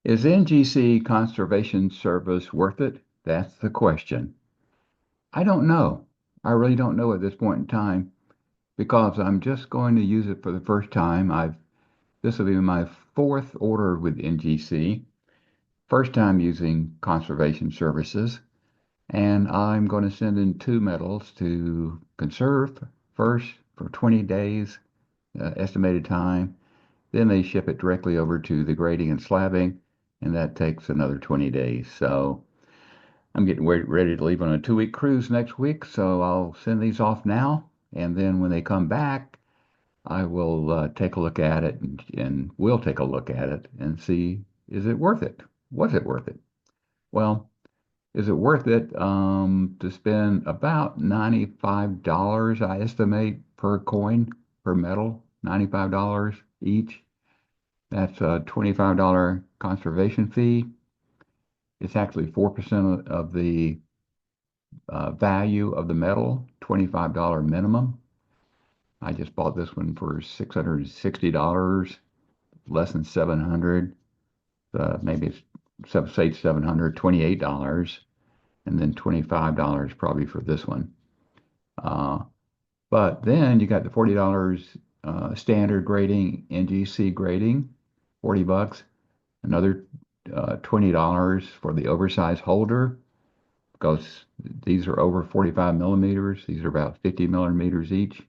Is NGC Conservation Service worth it? That's the question. I don't know. I really don't know at this point in time because I'm just going to use it for the first time. This will be my fourth order with NGC, first time using Conservation Services, and I'm going to send in two metals to conserve first for 20 days, estimated time. Then they ship it directly over to the grading and slabbing, and that takes another 20 days. So I'm getting ready to leave on a 2 week cruise next week, so I'll send these off now. And then when they come back, I will take a look at it and we'll take a look at it and see, is it worth it? Was it worth it? Well, is it worth it to spend about $95, I estimate, per coin, per metal, $95 each? That's a $25 conservation fee. It's actually 4% of the value of the metal, $25 minimum. I just bought this one for $660, less than 700. Maybe it's say 700, $28, and then $25 probably for this one. But then you got the $40 standard grading, NGC grading, 40 bucks. Another $20 for the oversized holder because these are over 45 millimeters. These are about 50 millimeters each.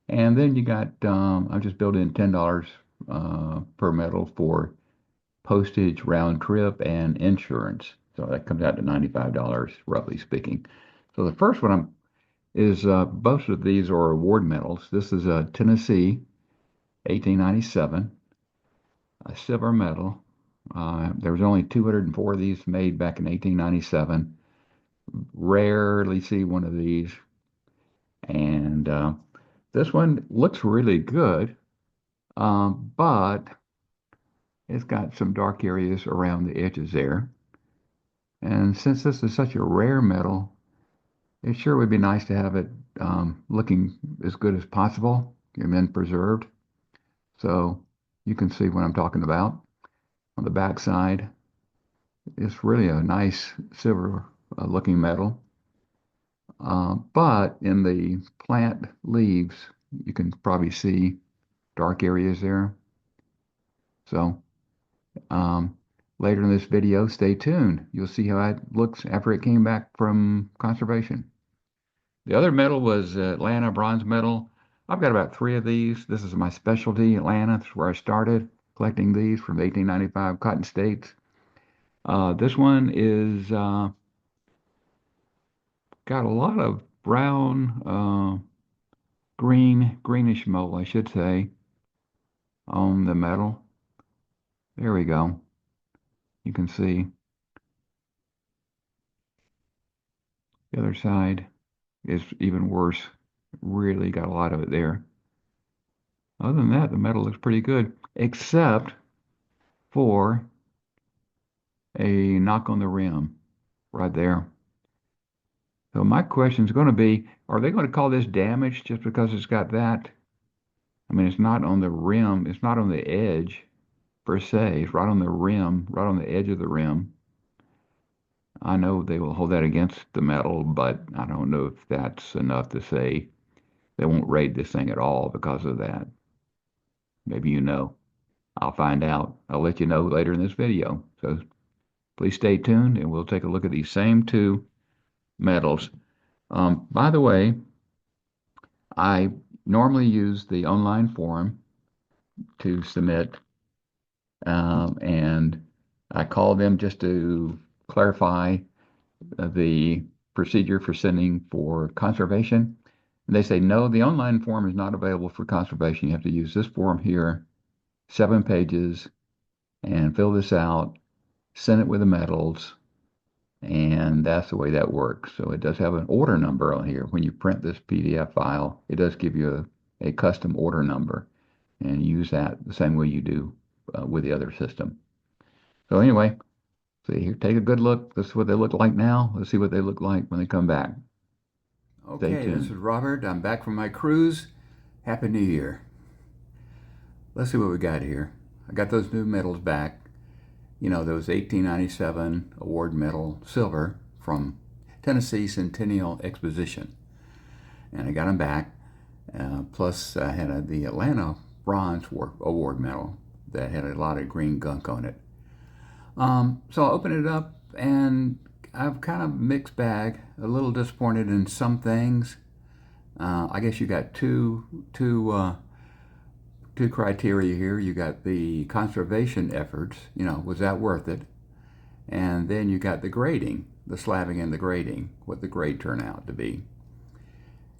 And then you got, I just built in $10 per metal for postage, round trip, and insurance. So that comes out to $95, roughly speaking. So the first one is both of these are award medals. This is a Tennessee 1897, a silver medal. There was only 204 of these made back in 1897. Rarely see one of these. And this one looks really good, but it's got some dark areas around the edges there. And since this is such a rare metal, it sure would be nice to have it looking as good as possible and then preserved. So you can see what I'm talking about. On the back side, it's really a nice silver looking metal. But in the plant leaves, you can probably see dark areas there. So um, later in this video, stay tuned. You'll see how it looks after it came back from conservation. The other medal was Atlanta bronze medal. I've got about three of these. This is my specialty, Atlanta. That's where I started collecting these from the 1895 Cotton States. This one is got a lot of brown, greenish mold, I should say, on the metal. There we go. You can see the other side is even worse. Really got a lot of it there. Other than that, the metal looks pretty good, except for a knock on the rim right there. So my question is going to be, are they going to call this damage just because it's got that? I mean, it's not on the rim. It's not on the edge per se. It's right on the rim, right on the edge of the rim. I know they will hold that against the metal, but I don't know if that's enough to say they won't rate this thing at all because of that. Maybe you know. I'll find out. I'll let you know later in this video. So please stay tuned and we'll take a look at these same two metals. By the way, I normally use the online forum to submit, and I call them just to clarify the procedure for sending for conservation. And they say, no, the online form is not available for conservation. You have to use this form here, 7 pages, and fill this out, send it with the metals, and that's the way that works. So it does have an order number on here. When you print this PDF file, it does give you a custom order number, and use that the same way you do with the other system. So anyway, see here, take a good look. This is what they look like now. Let's see what they look like when they come back. Okay, this is Robert. I'm back from my cruise. Happy New Year. Let's see what we got here. I got those new metals back. you know, those 1897 award medal silver from Tennessee Centennial Exposition. And I got them back. Plus, I had the Atlanta bronze award medal that had a lot of green gunk on it. So I opened it up, and I've kind of mixed bag. A little disappointed in some things. I guess you got two criteria here. You got the conservation efforts. You know, was that worth it? And then you got the grading, the slabbing and the grading, what the grade turned out to be.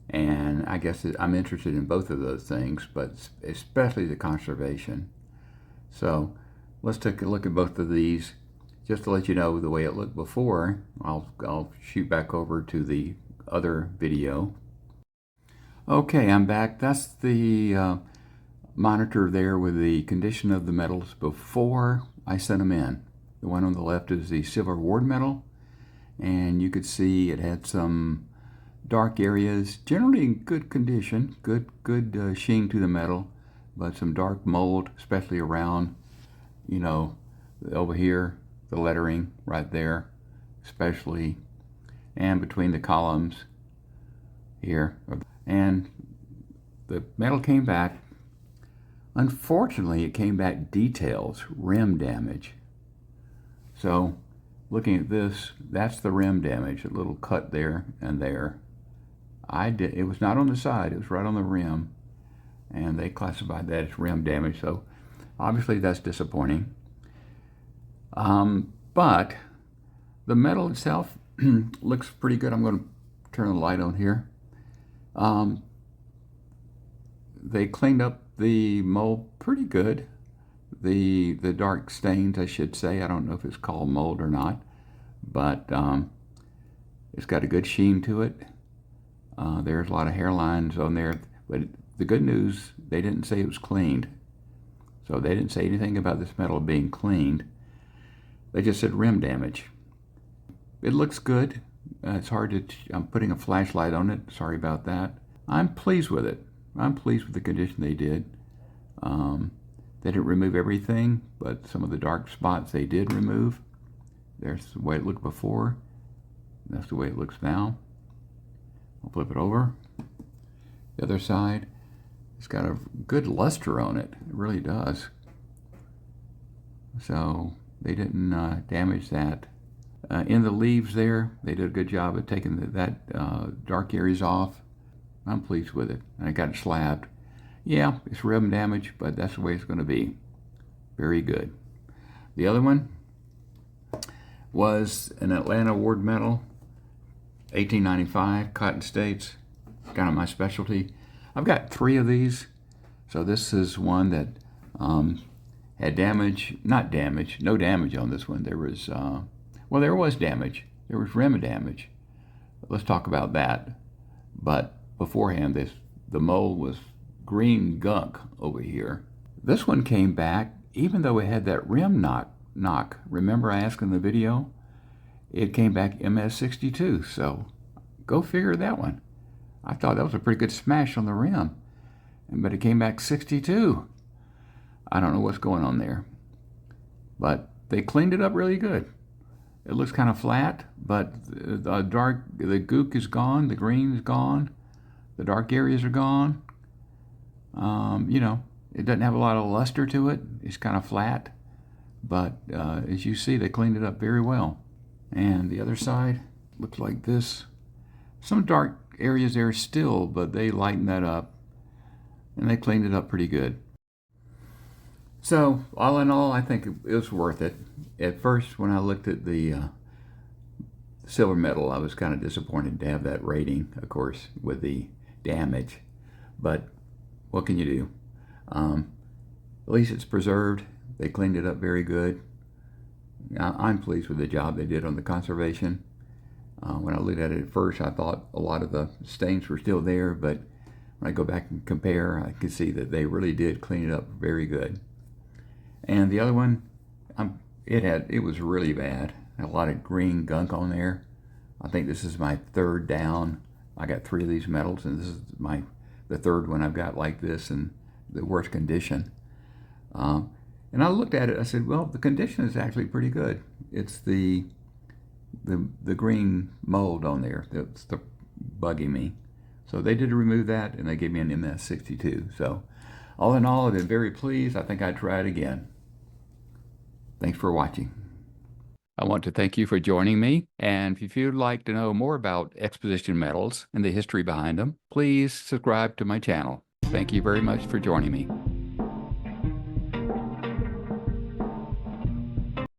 And I guess I'm interested in both of those things, but especially the conservation. So let's take a look at both of these. Just to let you know the way it looked before, I'll shoot back over to the other video. Okay, I'm back. That's the monitor there with the condition of the medals before I sent them in. The one on the left is the silver award medal, and you could see it had some dark areas, generally in good condition, good sheen to the metal, but some dark mold, especially around, you know, over here, the lettering right there, especially, and between the columns here. And the metal came back. Unfortunately, it came back details, rim damage. So looking at this, that's the rim damage, a little cut there and there. It was not on the side, it was right on the rim, and they classified that as rim damage, so obviously that's disappointing. But the metal itself looks pretty good. I'm going to turn the light on here. They cleaned up the mold pretty good. The dark stains, I should say. I don't know if it's called mold or not, but it's got a good sheen to it. There's a lot of hairlines on there, but the good news, they didn't say it was cleaned. So they didn't say anything about this metal being cleaned. They just said rim damage. It looks good. It's hard to, I'm putting a flashlight on it. Sorry about that. I'm pleased with it. I'm pleased with the condition they did. They didn't remove everything, but some of the dark spots they did remove. There's the way it looked before. That's the way it looks now. I'll flip it over. The other side, it's got a good luster on it. It really does. So they didn't damage that. In the leaves there, they did a good job of taking that dark areas off. I'm pleased with it. And I got it slabbed. Yeah, it's rim damage, but that's the way it's going to be. Very good. The other one was an Atlanta award medal, 1895, Cotton States, kind of my specialty. I've got 3 of these. So this is one that had damage, not damage, no damage on this one. There was, well, there was damage. There was rim damage. Let's talk about that. But beforehand, the mold was green gunk over here. This one came back, even though it had that rim knock. Remember I asked in the video? It came back MS62, so go figure that one. I thought that was a pretty good smash on the rim, but it came back 62. I don't know what's going on there, but they cleaned it up really good. It looks kind of flat, but the gook is gone, the green is gone, the dark areas are gone. You know, it doesn't have a lot of luster to it. It's kind of flat, but as you see, they cleaned it up very well. And the other side looks like this. Some dark areas there still, but they lightened that up, and they cleaned it up pretty good. So all in all, I think it was worth it. At first, when I looked at the silver medal, I was kind of disappointed to have that rating, of course, with the damage. But what can you do? At least it's preserved. They cleaned it up very good. I'm pleased with the job they did on the conservation. When I looked at it at first, I thought a lot of the stains were still there, but when I go back and compare, I can see that they really did clean it up very good. And the other one, it was really bad. A lot of green gunk on there. I think this is my 3rd down. I got 3 of these medals, and this is the 3rd one I've got like this in the worst condition. And And I looked at it, I said, well, the condition is actually pretty good. It's the green mold on there that's bugging me. So they did remove that, and they gave me an MS62. So all in all, I've been very pleased. I think I'd try it again. Thanks for watching. I want to thank you for joining me. And if you'd like to know more about Exposition metals and the history behind them, please subscribe to my channel. Thank you very much for joining me.